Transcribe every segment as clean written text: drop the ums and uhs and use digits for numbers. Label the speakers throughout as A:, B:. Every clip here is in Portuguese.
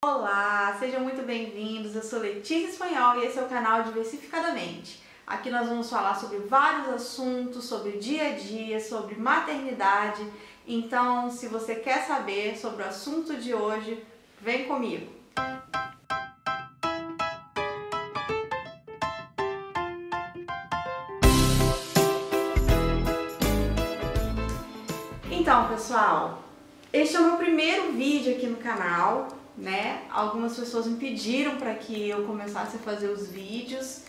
A: Olá, sejam muito bem-vindos. Eu sou Letícia Espanhol e esse é o canal Diversificadamente. Aqui nós vamos falar sobre vários assuntos, sobre dia a dia, sobre maternidade. Então, se você quer saber sobre o assunto de hoje, vem comigo. Então, pessoal, este é o meu primeiro vídeo aqui no canal, né? Algumas pessoas me pediram para que eu começasse a fazer os vídeos,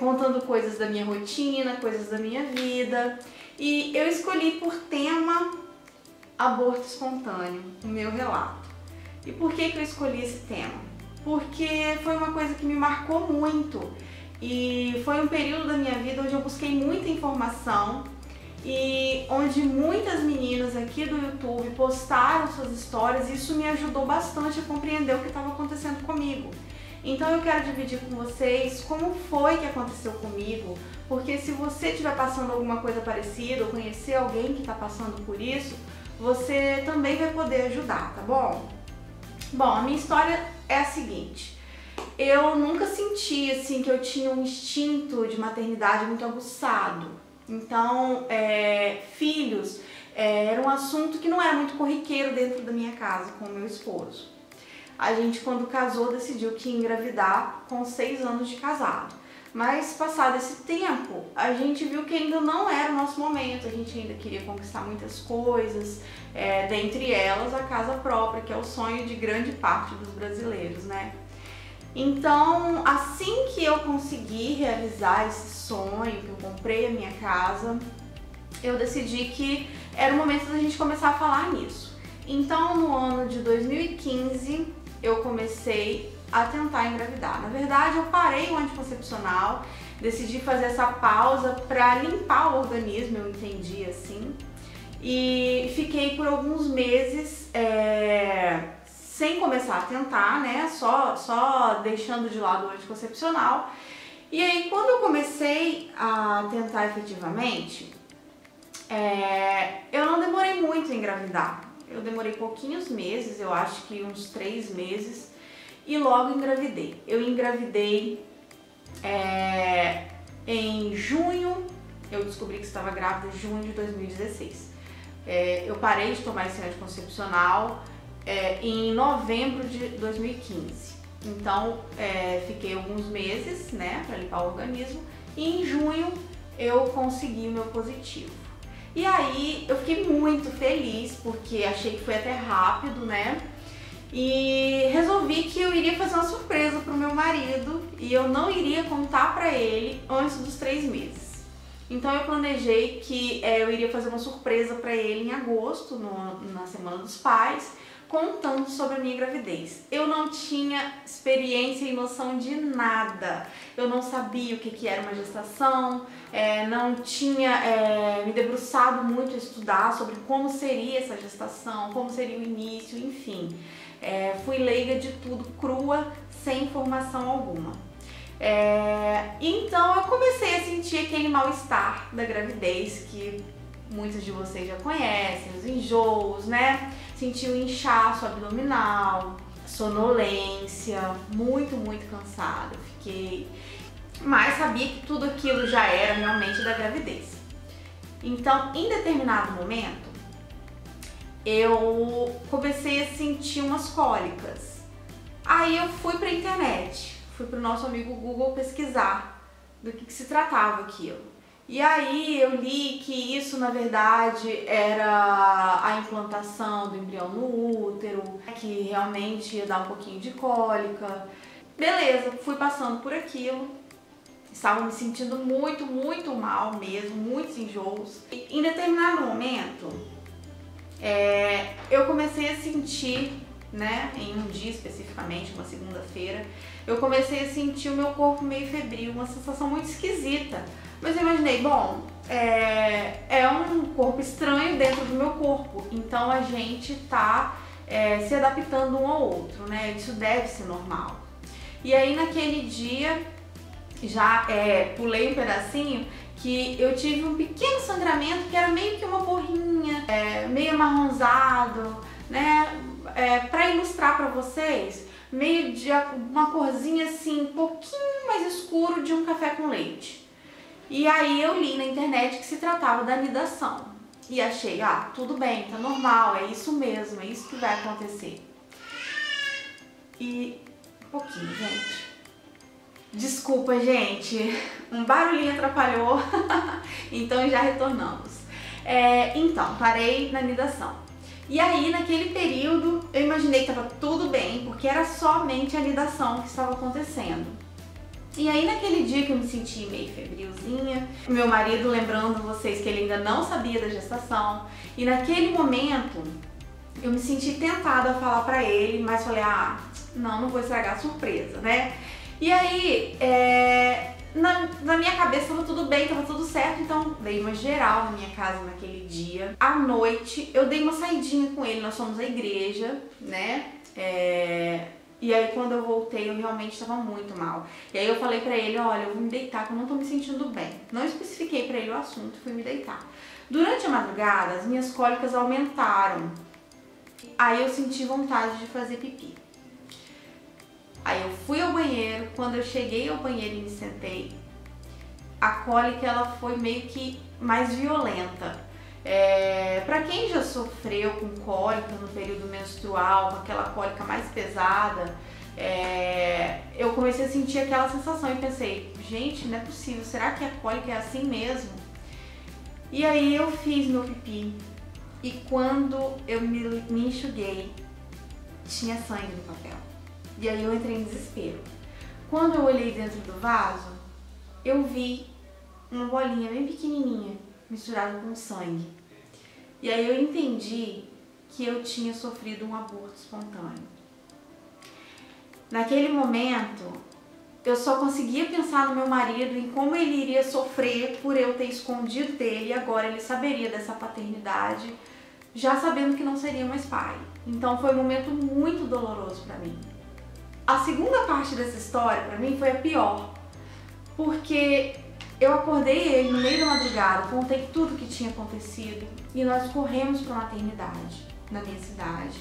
A: contando coisas da minha rotina, coisas da minha vida, e eu escolhi por tema aborto espontâneo, o meu relato. E por que eu escolhi esse tema? Porque foi uma coisa que me marcou muito e foi um período da minha vida onde eu busquei muita informação e onde muitas meninas aqui do YouTube postaram suas histórias e isso me ajudou bastante a compreender o que estava acontecendo comigo. Então eu quero dividir com vocês como foi que aconteceu comigo, porque se você estiver passando alguma coisa parecida ou conhecer alguém que está passando por isso, você também vai poder ajudar, tá bom? Bom, a minha história é a seguinte: eu nunca senti assim que eu tinha um instinto de maternidade muito aguçado. Então, filhos era um assunto que não era muito corriqueiro dentro da minha casa com o meu esposo. A gente, quando casou, decidiu que ia engravidar com 6 anos de casado. Mas, passado esse tempo, a gente viu que ainda não era o nosso momento. A gente ainda queria conquistar muitas coisas, dentre elas a casa própria, que é o sonho de grande parte dos brasileiros, né? Então, assim que eu consegui realizar esse sonho, que eu comprei a minha casa, eu decidi que era o momento da gente começar a falar nisso. Então, no ano de 2015, eu comecei a tentar engravidar. Na verdade, eu parei o anticoncepcional, decidi fazer essa pausa para limpar o organismo, eu entendi assim, e fiquei por alguns meses sem começar a tentar, né, só deixando de lado o anticoncepcional. E aí, quando eu comecei a tentar efetivamente, eu não demorei muito a engravidar. Eu demorei pouquinhos meses, eu acho que uns 3 meses, e logo engravidei. Eu engravidei em junho, eu descobri que estava grávida em junho de 2016. Eu parei de tomar esse anticoncepcional em novembro de 2015. Então, fiquei alguns meses, né, para limpar o organismo, e em junho eu consegui o meu positivo. E aí eu fiquei muito feliz, porque achei que foi até rápido, né, e resolvi que eu iria fazer uma surpresa pro meu marido e eu não iria contar pra ele antes dos 3 meses. Então eu planejei que eu iria fazer uma surpresa pra ele em agosto, na Semana dos Pais, contando sobre a minha gravidez. Eu não tinha experiência e noção de nada. Eu não sabia o que era uma gestação, não tinha me debruçado muito a estudar sobre como seria essa gestação, como seria o início, enfim. Fui leiga de tudo, crua, sem informação alguma. Então eu comecei a sentir aquele mal-estar da gravidez que muitos de vocês já conhecem, os enjoos, né? Senti o inchaço abdominal, sonolência, muito cansada. Fiquei, mas sabia que tudo aquilo já era realmente da gravidez. Então, em determinado momento, eu comecei a sentir umas cólicas. Aí eu fui pra internet, fui pro nosso amigo Google pesquisar do que se tratava aquilo. E aí eu li que isso na verdade era a implantação do embrião no útero, que realmente ia dar um pouquinho de cólica. Beleza, fui passando por aquilo, estava me sentindo muito mal mesmo, muitos enjoos. E em determinado momento, eu comecei a sentir, né, em um dia especificamente, uma segunda-feira, eu comecei a sentir o meu corpo meio febril, uma sensação muito esquisita. Mas eu imaginei, bom, é um corpo estranho dentro do meu corpo, então a gente tá se adaptando um ao outro, né? Isso deve ser normal. E aí naquele dia, já pulei um pedacinho, que eu tive um pequeno sangramento que era meio que uma borrinha, meio amarronzado, né? para ilustrar para vocês, meio de uma corzinha assim, um pouquinho mais escuro de um café com leite. E aí eu li na internet que se tratava da anidação. E achei, tudo bem, tá normal, é isso mesmo, é isso que vai acontecer. E um pouquinho, gente. Desculpa, gente, um barulhinho atrapalhou, então já retornamos. Então, parei na anidação. E aí, naquele período, eu imaginei que estava tudo bem, porque era somente a anidação que estava acontecendo. E aí, naquele dia que eu me senti meio febrilzinha, meu marido lembrando vocês que ele ainda não sabia da gestação, e naquele momento, eu me senti tentada a falar pra ele, mas falei, não vou estragar a surpresa, né? E aí, na minha cabeça tava tudo bem, tava tudo certo, então dei uma geral na minha casa naquele dia. À noite, eu dei uma saidinha com ele, nós fomos à igreja, né? E aí quando eu voltei, eu realmente estava muito mal. E aí eu falei pra ele, olha, eu vou me deitar, que eu não tô me sentindo bem. Não especifiquei pra ele o assunto, fui me deitar. Durante a madrugada, as minhas cólicas aumentaram. Aí eu senti vontade de fazer pipi. Aí eu fui ao banheiro, quando eu cheguei ao banheiro e me sentei, a cólica ela foi meio que mais violenta. Pra quem já sofreu com cólica no período menstrual, com aquela cólica mais pesada, eu comecei a sentir aquela sensação e pensei, gente, não é possível, será que a cólica é assim mesmo? E aí eu fiz meu pipi e quando eu me enxuguei, tinha sangue no papel. E aí eu entrei em desespero. Quando eu olhei dentro do vaso, eu vi uma bolinha bem pequenininha misturada com sangue. E aí eu entendi que eu tinha sofrido um aborto espontâneo. Naquele momento, eu só conseguia pensar no meu marido, em como ele iria sofrer por eu ter escondido dele e agora ele saberia dessa paternidade, já sabendo que não seria mais pai. Então foi um momento muito doloroso para mim. A segunda parte dessa história, pra mim, foi a pior, porque eu acordei ele no meio da madrugada, contei tudo o que tinha acontecido e nós corremos pra maternidade na minha cidade.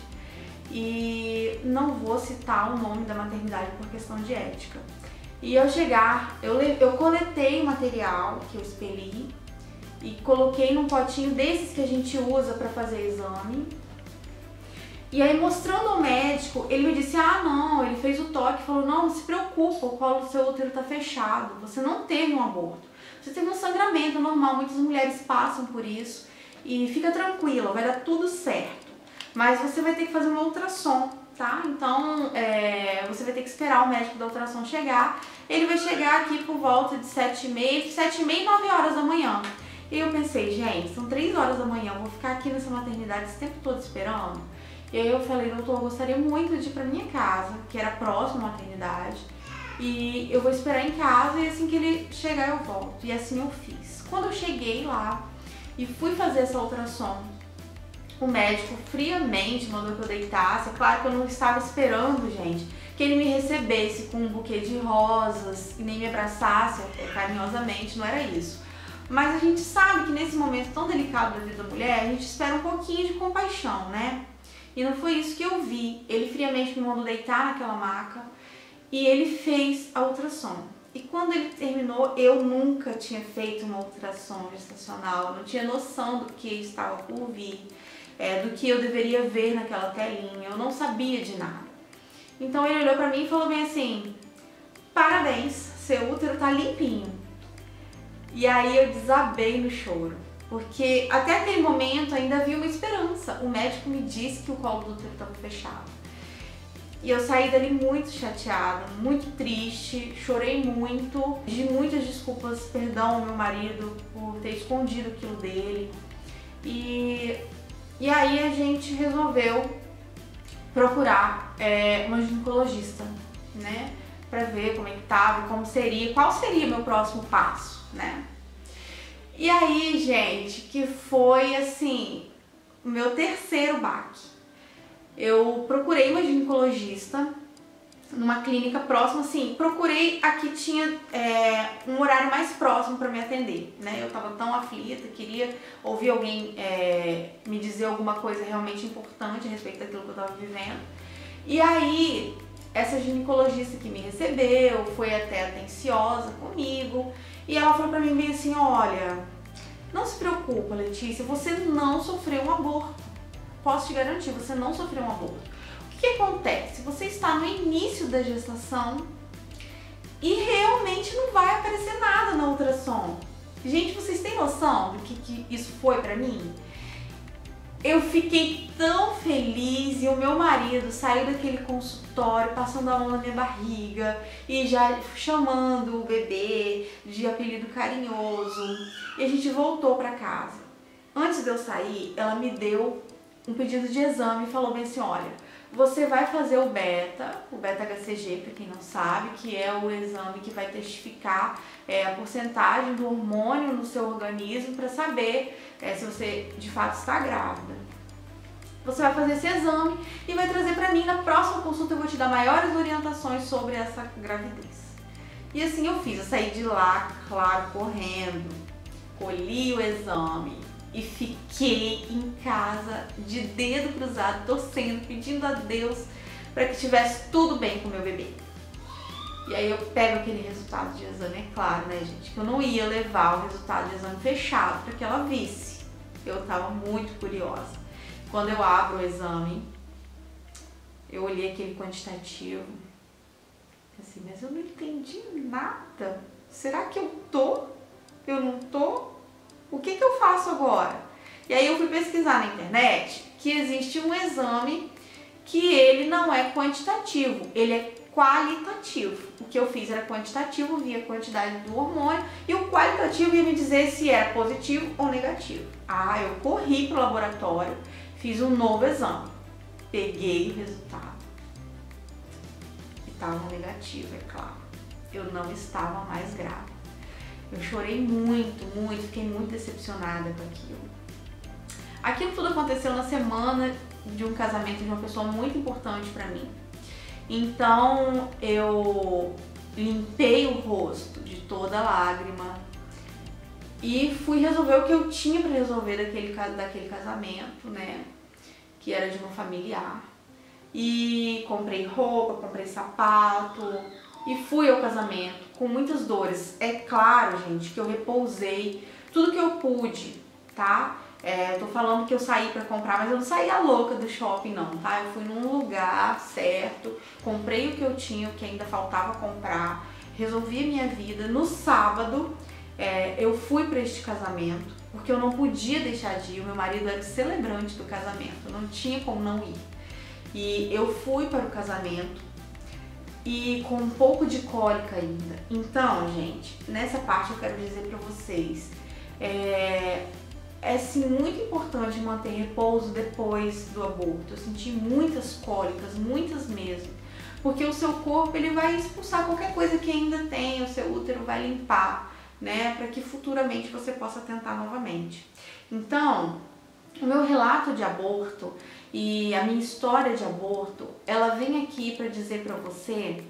A: E não vou citar o nome da maternidade por questão de ética. E ao chegar, eu coletei o material que eu expeli e coloquei num potinho desses que a gente usa pra fazer exame. E aí, mostrando ao médico, ele me disse, não, ele fez o toque, falou, não se preocupa, o colo do seu útero tá fechado, você não teve um aborto, você teve um sangramento normal, muitas mulheres passam por isso, e fica tranquila, vai dar tudo certo, mas você vai ter que fazer uma ultrassom, tá? Então, você vai ter que esperar o médico da ultrassom chegar, ele vai chegar aqui por volta de 7h30, 9 horas da manhã. E eu pensei, gente, são 3 horas da manhã, eu vou ficar aqui nessa maternidade esse tempo todo esperando? E aí eu falei, doutor, eu gostaria muito de ir pra minha casa, que era próximo à maternidade, e eu vou esperar em casa e assim que ele chegar eu volto. E assim eu fiz. Quando eu cheguei lá e fui fazer essa ultrassom, o médico friamente mandou que eu deitasse. É claro que eu não estava esperando, gente, que ele me recebesse com um buquê de rosas e nem me abraçasse carinhosamente, não era isso. Mas a gente sabe que nesse momento tão delicado da vida da mulher, a gente espera um pouquinho de compaixão, né? E não foi isso que eu vi. Ele friamente me mandou deitar naquela maca e ele fez a ultrassom. E quando ele terminou, eu nunca tinha feito uma ultrassom gestacional, eu não tinha noção do que estava por vir, do que eu deveria ver naquela telinha, eu não sabia de nada. Então ele olhou pra mim e falou bem assim, parabéns, seu útero tá limpinho. E aí eu desabei no choro. Porque até aquele momento ainda havia uma esperança. O médico me disse que o colo do útero estava fechado. E eu saí dali muito chateada, muito triste, chorei muito, pedi muitas desculpas, perdão ao meu marido por ter escondido aquilo dele. E aí a gente resolveu procurar uma ginecologista, né? Pra ver como é que tava, como seria, qual seria o meu próximo passo, né? E aí, gente, que foi assim, o meu terceiro baque. Eu procurei uma ginecologista numa clínica próxima, assim, procurei a que tinha um horário mais próximo para me atender, né? Eu tava tão aflita, queria ouvir alguém me dizer alguma coisa realmente importante a respeito daquilo que eu tava vivendo. E aí, essa ginecologista que me recebeu foi até atenciosa comigo e ela falou pra mim bem assim, olha, não se preocupa, Letícia, você não sofreu um aborto. Posso te garantir, você não sofreu um aborto. O que acontece? Você está no início da gestação e realmente não vai aparecer nada na ultrassom. Gente, vocês têm noção do que isso foi pra mim? Eu fiquei tão feliz e o meu marido saiu daquele consultório passando a mão na minha barriga e já chamando o bebê de apelido carinhoso. E a gente voltou pra casa. Antes de eu sair, ela me deu um pedido de exame e falou bem assim, olha, você vai fazer o beta-HCG, para quem não sabe, que é o exame que vai testificar a porcentagem do hormônio no seu organismo para saber se você de fato está grávida. Você vai fazer esse exame e vai trazer para mim, na próxima consulta eu vou te dar maiores orientações sobre essa gravidez. E assim eu fiz, eu saí de lá, claro, correndo, colhi o exame e fiquei em casa de dedo cruzado, torcendo, pedindo a Deus para que tivesse tudo bem com o meu bebê. E aí eu pego aquele resultado de exame, é claro, né, gente, que eu não ia levar o resultado de exame fechado para que ela visse. Eu estava muito curiosa. Quando eu abro o exame, eu olhei aquele quantitativo, assim, mas eu não entendi nada. Será que eu tô? Eu não tô? O que eu faço agora? E aí eu fui pesquisar na internet que existe um exame que ele não é quantitativo, ele é qualitativo. O que eu fiz era quantitativo, via a quantidade do hormônio, e o qualitativo ia me dizer se era positivo ou negativo. Ah, eu corri pro laboratório, fiz um novo exame, peguei o resultado e estava negativo, é claro. Eu não estava mais grávida. Eu chorei muito, fiquei muito decepcionada com aquilo. Aquilo tudo aconteceu na semana de um casamento de uma pessoa muito importante pra mim. Então eu limpei o rosto de toda lágrima e fui resolver o que eu tinha pra resolver daquele casamento, né? Que era de uma familiar. E comprei roupa, comprei sapato e fui ao casamento com muitas dores. É claro, gente, que eu repousei tudo que eu pude, tá? Eu tô falando que eu saí pra comprar, mas eu não saí a louca do shopping não, tá? Eu fui num lugar certo, comprei o que eu tinha, o que ainda faltava comprar, resolvi a minha vida. No sábado, eu fui pra este casamento, porque eu não podia deixar de ir, o meu marido era o celebrante do casamento, não tinha como não ir. E eu fui para o casamento e com um pouco de cólica ainda. Então, gente, nessa parte eu quero dizer pra vocês, é sim muito importante manter repouso depois do aborto. Eu senti muitas cólicas, muitas mesmo, porque o seu corpo ele vai expulsar qualquer coisa que ainda tem, o seu útero vai limpar, né, para que futuramente você possa tentar novamente. Então, o meu relato de aborto e a minha história de aborto, ela vem aqui para dizer para você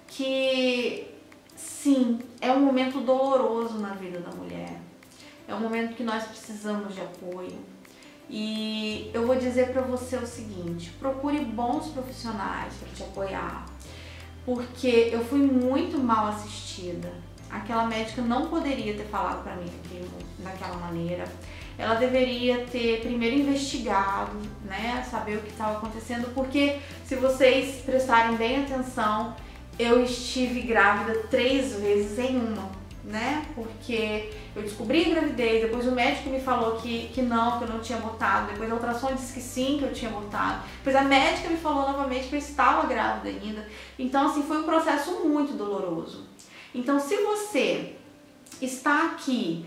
A: que sim, é um momento doloroso na vida da mulher. É um momento que nós precisamos de apoio. E eu vou dizer para você o seguinte, procure bons profissionais para te apoiar, porque eu fui muito mal assistida. Aquela médica não poderia ter falado para mim daquela maneira. Ela deveria ter primeiro investigado, né, saber o que estava acontecendo, porque se vocês prestarem bem atenção, eu estive grávida 3 vezes em uma, né, porque eu descobri a gravidez, depois o médico me falou que eu não tinha abortado, depois a ultrassom disse que sim, que eu tinha abortado, depois a médica me falou novamente que eu estava grávida ainda. Então, assim, foi um processo muito doloroso. Então, se você está aqui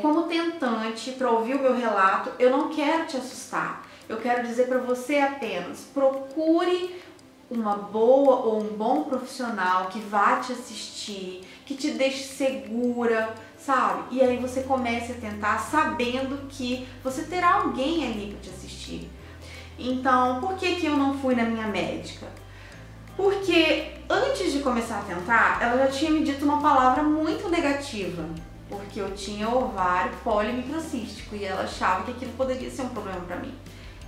A: como tentante para ouvir o meu relato, eu não quero te assustar. Eu quero dizer para você apenas, procure uma boa ou um bom profissional que vá te assistir, que te deixe segura, sabe? E aí você comece a tentar sabendo que você terá alguém ali para te assistir. Então, por que eu não fui na minha médica? Porque antes de começar a tentar, ela já tinha me dito uma palavra muito negativa, porque eu tinha ovário polimicrocístico e ela achava que aquilo poderia ser um problema pra mim.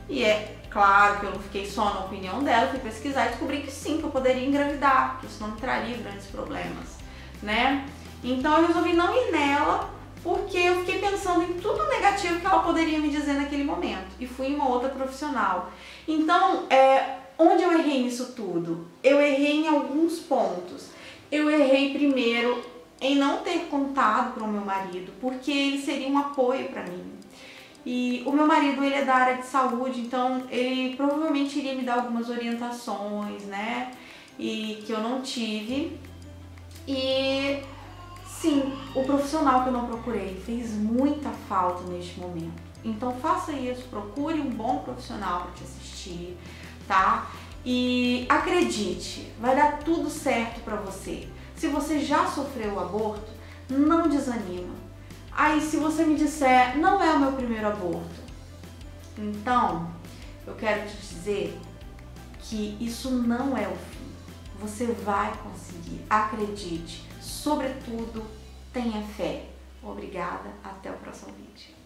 A: E é claro que eu não fiquei só na opinião dela, fui pesquisar e descobri que sim, que eu poderia engravidar, que isso não me traria grandes problemas, né? Então eu resolvi não ir nela, porque eu fiquei pensando em tudo negativo que ela poderia me dizer naquele momento. E fui em uma outra profissional. Então, onde eu errei nisso tudo? Eu errei em alguns pontos. Eu errei primeiro em não ter contado para o meu marido, porque ele seria um apoio para mim. E o meu marido, ele é da área de saúde, então ele provavelmente iria me dar algumas orientações, né? E que eu não tive. E sim, o profissional que eu não procurei fez muita falta neste momento. Então faça isso, procure um bom profissional para te assistir, tá? E acredite, vai dar tudo certo para você. Se você já sofreu o aborto, não desanima. Aí se você me disser, não é o meu primeiro aborto, então eu quero te dizer que isso não é o fim. Você vai conseguir, acredite. Sobretudo, tenha fé. Obrigada, até o próximo vídeo.